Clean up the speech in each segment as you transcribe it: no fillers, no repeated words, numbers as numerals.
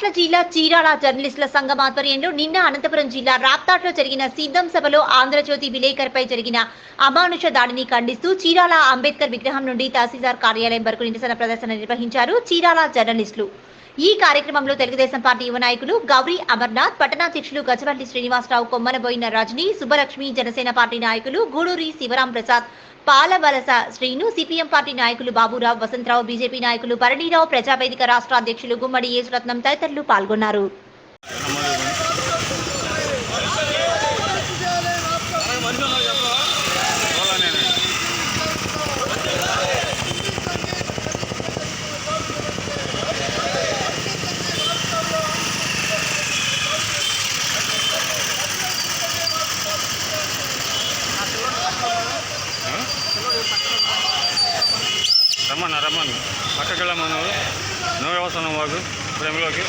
బాపట్ల జిల్లా చీరాల జర్నలిస్టుల సంఘం ఆధ్వర్యంలో నిన్న అనంతపురం జిల్లా రాప్తాడ్లో జరిగిన సిద్ధం సభలో ఆంధ్రజ్యోతి విలేకరుపై జరిగిన అమానుష దాడిని ఖండిస్తూ చీరాల అంబేద్కర్ విగ్రహం నుండి తహసీల్దార్ కార్యాలయం వరకు నిరసన ప్రదర్శన నిర్వహించారు చీరాల జర్నలిస్టులు. ఈ కార్యక్రమంలో తెలుగుదేశం పార్టీ యువ నాయకులు గౌరీ అమర్నాథ్, పట్టణాధ్యక్షులు గజవల్లి శ్రీనివాసరావు, కొమ్మనబోయిన రజనీ, సుబ్బలక్ష్మి, జనసేన పార్టీ నాయకులు గూడూరి శివరాం ప్రసాద్, పాలవలస శ్రీను, సిపిఎం పార్టీ నాయకులు బాబురావు, వసంతరావు, బీజేపీ నాయకులు భరణీరావు, ప్రజావేదిక రాష్ట్ర అధ్యక్షులు గుమ్మడి యేసురత్నం తదితరులు పాల్గొన్నారు. రమ్మను పక్కకి వెళ్ళమను నువ్వు వ్యవసాయం వాగు ప్రేమలోకి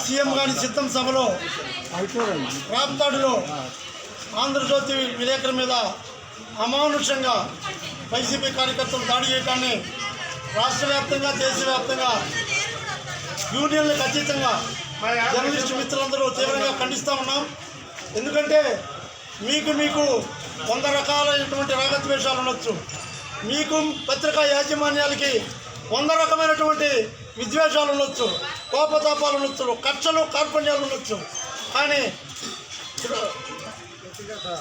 సీఎం గారి సిద్ధం సభలో రాప్తాడులో ఆంధ్రజ్యోతి విలేకరుల మీద అమానుషంగా వైసీపీ కార్యకర్తలు దాడి చేయడాన్ని రాష్ట్ర వ్యాప్తంగా దేశవ్యాప్తంగా యూనియన్లకు అతీతంగా జర్నలిస్టు మిత్రులందరూ తీవ్రంగా ఖండిస్తూ ఉన్నాం. ఎందుకంటే మీకు 100 రకాలైనటువంటి రాగద్వేషాలు ఉండొచ్చు, మీకు పత్రికా యాజమాన్యాలకి 100 రకమైనటువంటి విద్వేషాలు ఉండొచ్చు, కోపతాపాలు ఉండొచ్చు, కక్షలు కార్పణ్యాలు ఉండొచ్చు. కానీ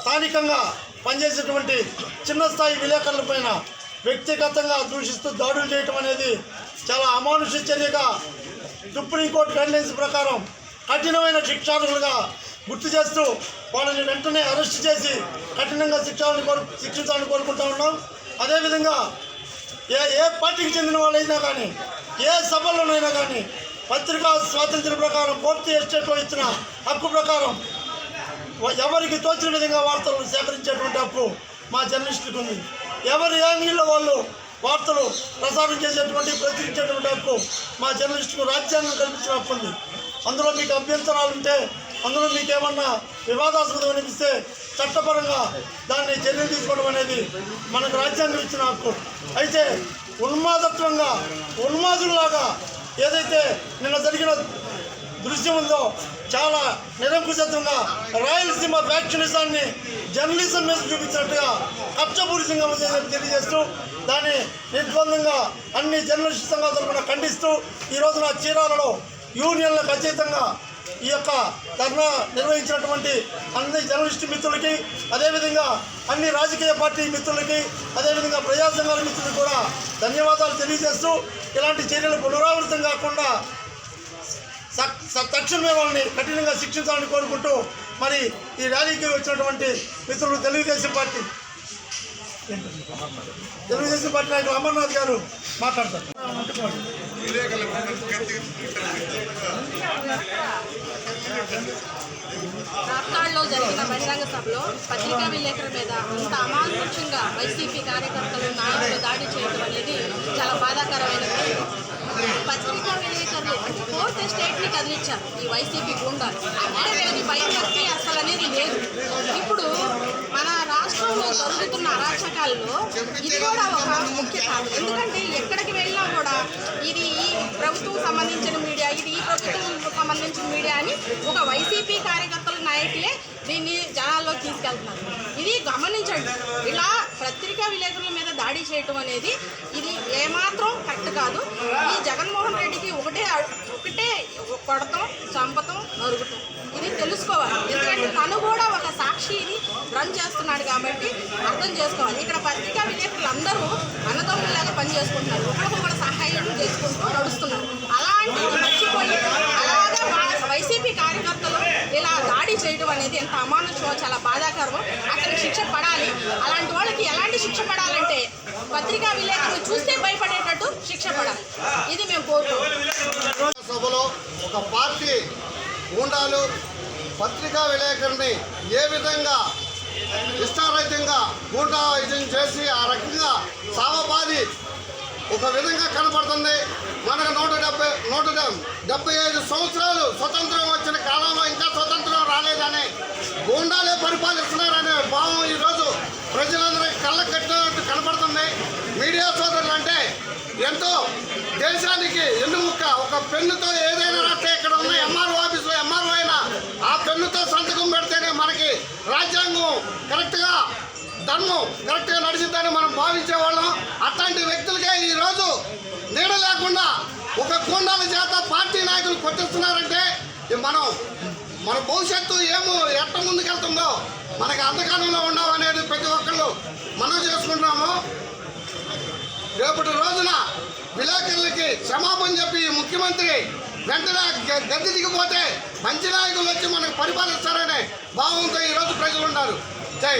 స్థానికంగా పనిచేసేటువంటి చిన్న స్థాయి విలేకరుల పైన వ్యక్తిగతంగా దూషిస్తూ దాడులు చేయటం అనేది చాలా అమానుష చర్యగా సుప్రీంకోర్టు గైడ్లైన్స్ ప్రకారం కఠినమైన శిక్షార్హులుగా గుర్తు చేస్తూ వాళ్ళని వెంటనే అరెస్ట్ చేసి కఠినంగా శిక్షించాలని కోరుకుంటా ఉన్నాం. అదేవిధంగా ఏ పార్టీకి చెందిన వాళ్ళైనా కానీ, ఏ సభల్లోనైనా కానీ పత్రికా స్వాతంత్ర్యం ప్రకారం పూర్తి ఎస్టేట్లో ఇచ్చిన హక్కు ప్రకారం ఎవరికి తోచిన విధంగా వార్తలను సేకరించేటువంటి హక్కు మా జర్నలిస్టులకు ఉంది. ఎవరి యాంగిల్లో వాళ్ళు వార్తలు ప్రసారం చేసేటువంటి ప్రచురించేటువంటి హక్కు మా జర్నలిస్టుకు రాజ్యాంగం కల్పించిన హక్కు ఉంది. అందులో మీకు అభ్యంతరాలు ఉంటే, అందులో మీకు ఏమన్నా వివాదాస్పదం అనిపిస్తే చట్టపరంగా దాన్ని చర్యలు తీసుకోవడం అనేది మనకు రాజ్యాంగం ఇచ్చిన హక్కు. అయితే ఉన్మాదత్వంగా ఉన్మాదుల్లాగా ఏదైతే నిన్న జరిగిన దృశ్యం ఉందో చాలా నిరంకుశత్వంగా రాయలసీమ ఫ్యాక్షనిజాన్ని జర్నలిజం మీద చూపించినట్టుగా కక్షపూరితంగా తెలియజేస్తూ దాన్ని నిర్బంధంగా అన్ని జర్నలిస్టు సంఘాల తరఫున ఖండిస్తూ ఈ రోజున చీరాలలో యూనియన్లకు అతీతంగా ఈ యొక్క ధర్నా నిర్వహించినటువంటి అన్ని జర్నలిస్టు మిత్రులకి, అదేవిధంగా అన్ని రాజకీయ పార్టీ మిత్రులకి, అదేవిధంగా ప్రజా సంఘాల మిత్రులకు కూడా ధన్యవాదాలు తెలియజేస్తూ ఇలాంటి చర్యలు పునరావృతం కాకుండా తక్షణమే వాళ్ళని కఠినంగా శిక్షించాలని కోరుకుంటూ మరి ఈ ర్యాలీకి వచ్చినటువంటి మిత్రులు తెలుగుదేశం పార్టీ నాయకులు అమర్నాథ్ గారు మాట్లాడతారు. రాప్తాడ్లో జరిగిన బహిరంగ సభలో పత్రికా విలేకరుల మీద అంత అమానుషంగా వైసీపీ కార్యకర్తలు నాయకులు దాడి చేయడం అనేది చాలా బాధాకరమైనది. పత్రికా విలేకరులు అంటే ఫోర్త్ ఎస్టేట్ని కదిలించారు ఈ వైసీపీ గుండాలు. అంటే వీళ్ళకి భయం భక్తి అసలు అనేది లేదు. ఇప్పుడు మన రాష్ట్రంలో జరుగుతున్న అరాచకాల్లో ఇది కూడా ఒక ముఖ్య కారణం. ఎందుకంటే ఎక్కడికి వెళ్ళినా కూడా ఇది ఈ ప్రభుత్వం సంబంధించిన మీడియా, ఇది ఈ ప్రభుత్వం సంబంధించిన మీడియా అని ఒక వైసీపీ కార్యకర్తల నాయకులే దీన్ని జనాల్లోకి తీసుకెళ్తున్నారు. ఇది గమనించండి. ఇలా పత్రికా విలేకరుల మీద దాడి చేయటం అనేది ఇది ఏమాత్రం కరెక్ట్ కాదు. ఈ జగన్మోహన్ రెడ్డికి ఒకటే కొడతాం, చంపతం, నరుగుతాం, ఇది తెలుసుకోవాలి. ఎందుకంటే తను కూడా ఒక సాక్షిని రన్ చేస్తున్నాడు కాబట్టి అర్థం చేసుకోవాలి. ఇక్కడ పత్రికా విలేకరులు అందరూ అన్నదమ్ములాగా పనిచేసుకుంటున్నారు, ఒకరికొకరు సహాయం చేసుకుంటూ నడుస్తున్నారు. అలాంటివి మర్చిపోయి అలాగా వైసీపీ కార్యకర్తలు ఇలా దాడి చేయడం అనేది ఎంత అమానుషమో, చాలా బాధాకరం. అతనికి శిక్ష పడాలి. అలాంటి వాళ్ళకి ఎలాంటి శిక్ష పడాలంటే పత్రికా విలేకరులు చూస్తే భయపడేటట్టు శిక్ష పడాలి. ఇది మేము కోరుకుంటున్నాం. సభలో ఒక పార్టీ గూండాలు పత్రికా విలేకరుని ఏ విధంగా ఇష్టారహితంగా గూండాయుధం చేసి ఆ రకంగా సావబాది ఒక విధంగా కనపడుతుంది. మనకు 175 సంవత్సరాలు స్వతంత్రం వచ్చిన కాలంలో ఇంకా స్వతంత్రం రాలేదని గూండాలే పరిపాలిస్తున్నారనే భావం ఈరోజు ప్రజలందరికీ కళ్ళ కట్టినట్టు కనపడుతుంది. మీడియా సోదరులు అంటే ఎంతో దేశానికి ఎన్నుముక్క. ఒక పెన్నుతో ఏదైనా రాస్తే ఇక్కడ ఉన్న ఎంఆర్ఓ ఆఫీసులో ఎంఆర్ఓ అయినా ఆ పెన్నుతో సంతకం పెడితేనే మనకి రాజ్యాంగం కరెక్ట్గా, ధర్మం కరెక్ట్గా నడిచిందని మనం భావించేవాళ్ళం. అట్లాంటి వ్యక్తులకే ఈరోజు నీడ లేకుండా ఒక గూండాల చేత పార్టీ నాయకులు కొట్టిస్తున్నారంటే మన భవిష్యత్తు ఎట్ట ముందుకెళ్తుందో మనకి అంధకారంలో ఉన్నామనేది ప్రతి ఒక్కళ్ళు మనం చేసుకుంటున్నాము. రేపటి రోజున విలేకరులకి క్షమాపణ చెప్పి ముఖ్యమంత్రి వెంటనే గద్దె దిగిపోతే మంచి నాయకులు వచ్చి మనకు పరిపాలిస్తారనే భావంతో ఈరోజు ప్రజలు ఉన్నారు. జై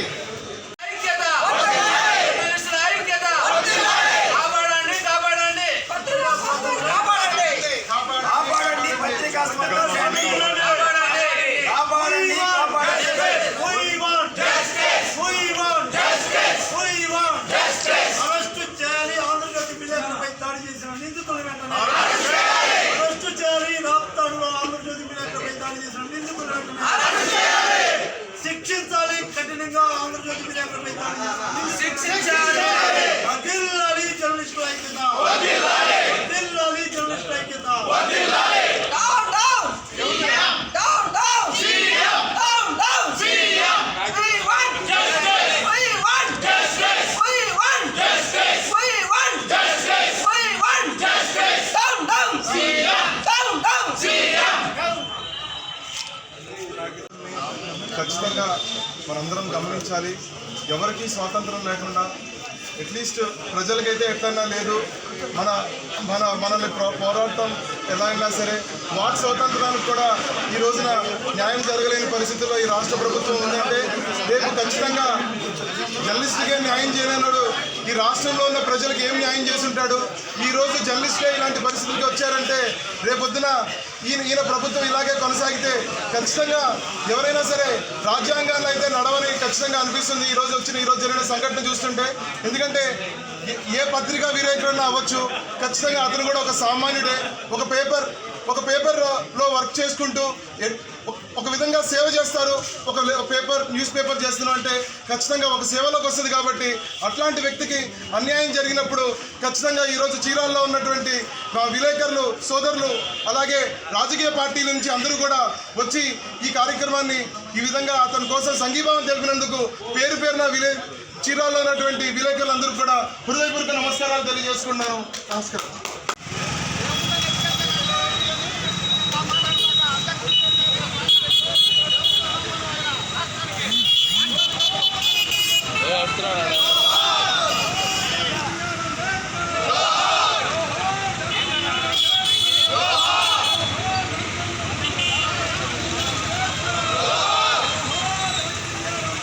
శిక్షించాలి, కఠినంగా ఆంధ్రజ్యోతి విలేకరులపై శిక్షించాలి. వదిలాలి జర్నలిస్టుల ఐక్యత, వదిలాలి జర్నలిస్టుల ఐక్యత. ఖచ్చితంగా మనందరం గమనించాలి. ఎవరికి స్వాతంత్రం లేకుండా అట్లీస్ట్ ప్రజలకైతే ఎక్కడన్నా లేదు, మనల్ని పోరాటం ఎలా అయినా సరే వాక్ స్వాతంత్రానికి కూడా ఈ రోజున న్యాయం జరగలేని పరిస్థితుల్లో ఈ రాష్ట్ర ప్రభుత్వం ఉందంటే రేపు ఖచ్చితంగా జర్నలిస్టుకే న్యాయం చేయలేనాడు ఈ రాష్ట్రంలో ఉన్న ప్రజలకు ఏం న్యాయం చేసి ఉంటాడు? ఈరోజు జర్నలిస్టులే ఇలాంటి పరిస్థితులకి వచ్చారంటే రేపొద్దున ఈయన ప్రభుత్వం ఇలాగే కొనసాగితే ఖచ్చితంగా ఎవరైనా సరే రాజ్యాంగాన్ని అయితే నడవని ఖచ్చితంగా అనిపిస్తుంది ఈరోజు జరిగిన సంఘటన చూస్తుంటే. ఎందుకంటే ఏ పత్రికా విలేకరున్నా అవ్వచ్చు, ఖచ్చితంగా అతను కూడా ఒక సామాన్యుడే. ఒక పేపర్లో వర్క్ చేసుకుంటూ ఒక విధంగా సేవ చేస్తారు. ఒక న్యూస్ పేపర్ చేస్తున్నాం అంటే ఖచ్చితంగా ఒక సేవలోకి వస్తుంది. కాబట్టి అట్లాంటి వ్యక్తికి అన్యాయం జరిగినప్పుడు ఖచ్చితంగా ఈరోజు చీరాల్లో ఉన్నటువంటి విలేకరులు సోదరులు అలాగే రాజకీయ పార్టీల నుంచి అందరూ కూడా వచ్చి ఈ కార్యక్రమాన్ని ఈ విధంగా అతని కోసం సంఘీభావం తెలిపినందుకు పేరున చీరాల్లో ఉన్నటువంటి విలేకరులందరూ కూడా హృదయపూర్వక నమస్కారాలు తెలియజేసుకున్నాను. నమస్కారం.